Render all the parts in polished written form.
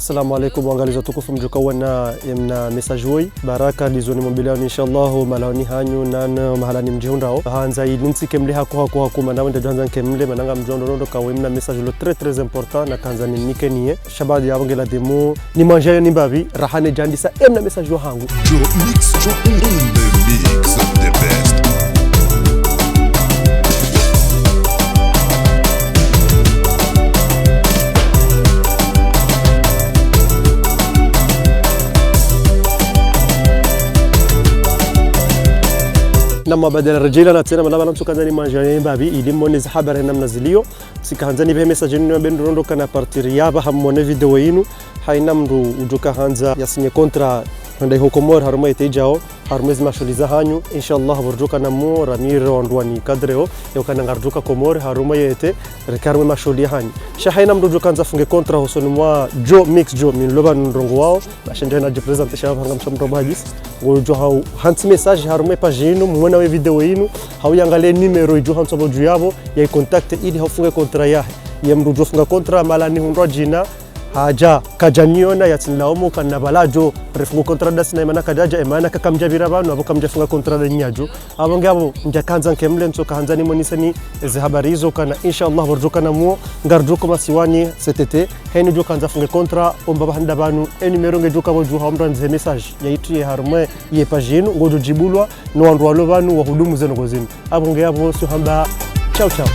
Assalamu alaikum waangalizi watukufu mjukawana mna message woi baraka dizoni mobiliano inshallah malawni hanyu nan mahalani mjihundao hanza ilinsi kemli hako mandawe ndajanza kemle mananga mjondo rondo kawe mna message lo très important na kanza ni nikenie shabadi yabongela demo ni manjayo ni babi rahane jandisa mna message yo hangu mix the best. لما بدل الرجال نتسنى من لما نمسك عندنا مانجانين بابي يديم موني زحابر هنا منزليو سك عندنا به مساجين بين روندو كنا بارتيريابا هم موني فيديوينو حينامرو وجوكا هانزا ياسني كونترا عندي هوكمور هرمي تيجاو هرمز ماشوليزا هانيو ان شاء الله برجوكا نمو راميرو وندواني كادريو يوكا نغرجوكا كومور هرمي يته ركارمي ماشولي هاني شحينامرو جوكا نزافنغي كونترا هوسونموا جو ميكس جو من لوبا نرونغواو عشان جانا جي بريزانت شباب هنغم شمرو باجيس وجو هاو هانت ميساج هرمي باجينو مwana we video yinu hau yangale numero ijo hanso boju yabo ya contact ili hofunge kontra yahe yemrujo funga kontra malani hundwa jina haja kajaniona yatinlaomo kana balajo refunga kontra dasina imana kajaja imana kakamjabira banu abo kamjafunga kontra da nyajo abonge abo njakanza nkemle nsoka hanzani monisani ezi habari hizo kana inshallah burjuka namo ngarjuko masiwani ctt heni jo kanza funga kontra omba bahanda banu numero ngejuka boju hamra nze message yaitu ye harme ye pagine ngojo jibulwa no wandu walo banu wa hudumu zeno gozini abonge abo so hamba ciao ciao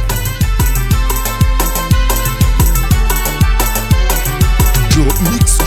mix